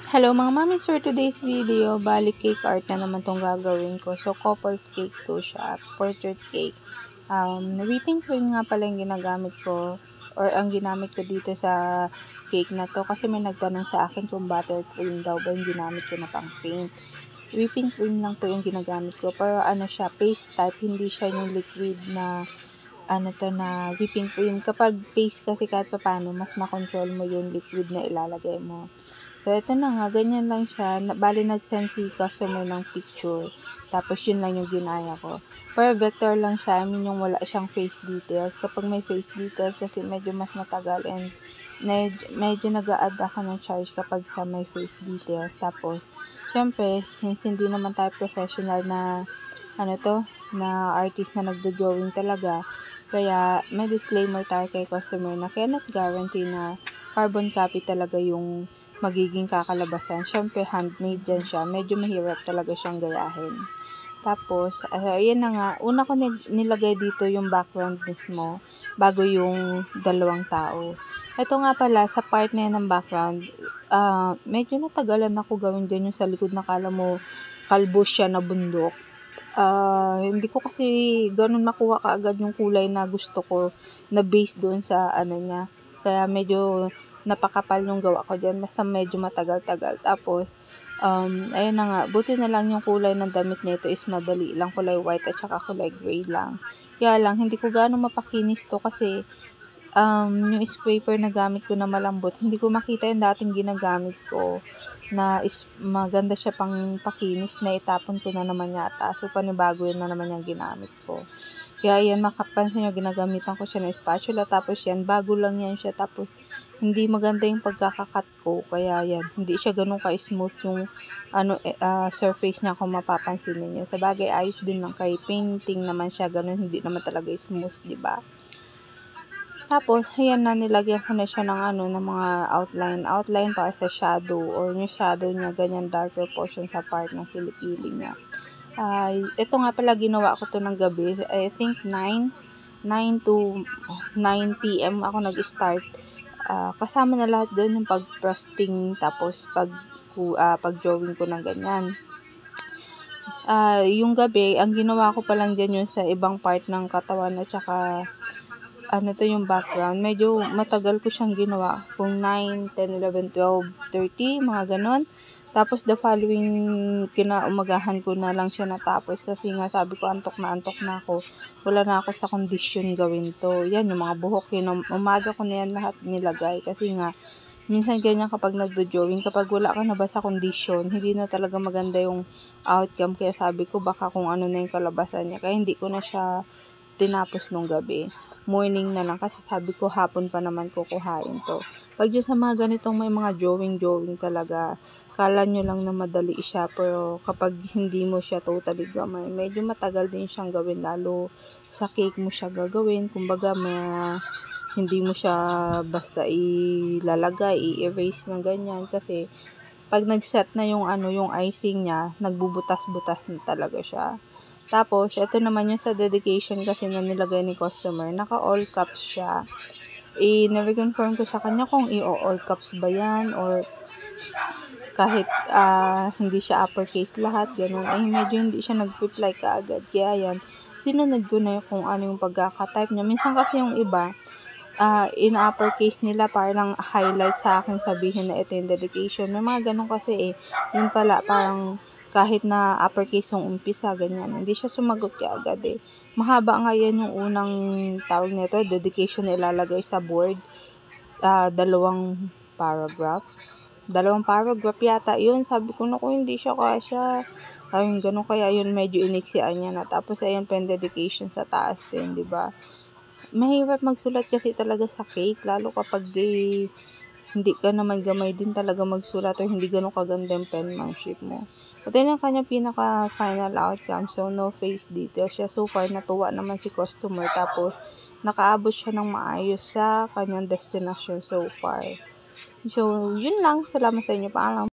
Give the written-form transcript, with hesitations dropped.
Hello mga mamis, for today's video, bali cake art na naman tong gagawin ko. So, couples cake to siya, portrait cake. Whipping cream nga pala yung ginagamit ko, or ang ginamit ko dito sa cake na to. Kasi may nagtanong sa akin kung buttercream daw ba yung ginamit ko na pang paint. Whipping cream lang to yung ginagamit ko. Pero ano siya, paste type, hindi siya yung liquid na na whipping cream. Kapag paste kasi kahit pa paano, mas makontrol mo yung liquid na ilalagay mo. So, ito na nga, ganyan lang siya. Bali, nag-send si customer ng picture. Tapos, yun lang yung ginaya ko. Pero vector lang siya. I mean, yung wala siyang face details. Kapag may face details, kasi medyo mas matagal and medyo nag-a-add ako ng charge kapag sa may face details. Tapos, syempre, since hindi naman tayo professional na, na artist na nagdo-drawing talaga, kaya may disclaimer tayo kay customer na cannot guarantee na carbon copy talaga yung magiging kakalabasan. Syempre, handmade dyan siya. Medyo mahirap talaga siyang gayahin. Tapos, ayan na nga. Una ko nilagay dito yung background mismo bago yung dalawang tao. Ito nga pala, sa part na yan ng background, medyo natagalan ako gawin dyan yung sa likod na kala mo kalbo siya na bundok. Hindi ko kasi ganun makuha kaagad yung kulay na gusto ko na base doon sa niya. Kaya medyo napakapal yung gawa ko dyan. Basta medyo matagal-tagal. Tapos, ayun na nga. Buti na lang yung kulay ng damit nito is madali lang. Kulay white at saka kulay gray lang. Kaya lang, hindi ko gaano mapakinis to kasi yung spray paper na gamit ko na malambot, hindi ko makita yung dating ginagamit ko na maganda siya pang pakinis na itapon ko na naman yata. So, panibago yun na naman yung ginamit ko. Kaya yan, makapansin nyo, ginagamitan ko siya ng spatula. Tapos yan, bago lang yan siya. Tapos, hindi maganda yung pagkakakat ko. Kaya yan, hindi siya ganun ka-smooth yung surface niya kung mapapansin niyo. Sa bagay, ayos din lang kay painting naman siya. Ganun, hindi naman talaga smooth, diba? Tapos, ayan na, nilagyan ko na siya ng ng mga outline para sa shadow, or yung shadow niya, ganyan darker portion sa part ng kilikili niya. Ito nga pala, ginawa ko to ng gabi. I think 9 to 9 p.m. ako nag-start. Kasama na lahat doon yung pag-frosting, tapos pag-drawing ko ng ganyan. Yung gabi, ang ginawa ko pa lang dyan yung sa ibang part ng katawan at saka yung background. Medyo matagal ko siyang ginawa. Kung 9, 10, 11, 12, 30, mga ganon. Tapos the following kinaumagahan ko na lang siya natapos kasi nga sabi ko antok na ako. Wala na ako sa condition gawin to. Yan, yung mga buhok yun. Umaga ko na yan lahat nilagay kasi nga minsan ganyan kapag nagdo-drawing, kapag wala ka na ba sa condition, hindi na talaga maganda yung outcome. Kaya sabi ko baka kung ano na yung kalabasan niya. Kaya hindi ko na siya tinapos nung gabi. Morning na lang kasi sabi ko hapon pa naman kukuhain to. Pag yung sa mga ganitong may mga drawing talaga, kala nyo lang na madali siya, pero kapag hindi mo siya totally gamay, medyo matagal din siyang gawin, lalo sa cake mo siya gagawin. Kumbaga, hindi mo siya basta ilalagay, i-erase ng ganyan kasi pag nag-set na yung yung icing niya, nagbubutas-butas na talaga siya. Tapos, ito naman yung sa dedication kasi na nilagay ni customer, naka all caps siya. Nare-confirm ko sa kanya kung i-all caps ba yan or kahit hindi siya uppercase lahat, ganun. Medyo hindi siya nag-reply kaagad. Kaya yan, sinunod ko na kung ano yung pagkaka-type niya. Minsan kasi yung iba, in-uppercase nila para lang highlight sa akin sabihin na ito yung dedication. May mga ganun kasi yun pala, parang kahit na uppercase yung umpisa, ganyan. Hindi siya sumagot kaagad Mahaba nga yan yung unang tawag nito, dedication na ilalagay sa board. Dalawang paragraph yata yun. Sabi ko na kung hindi siya kasya. Ayun, ganun kaya yun, medyo iniksian niya na. Tapos ayun pa yung dedication sa taas din, diba? Mahirap magsulat kasi talaga sa cake, lalo kapag hindi ka naman gamay din talaga magsulat o hindi ganun kaganda yung penmanship mo. At yun ang kanyang pinaka-final outcome. So, no face details siya. So far, natuwa naman si customer. Tapos, nakaabot siya ng maayos sa kanyang destination so far. So, yun lang. Salamat sa inyo. Paalam.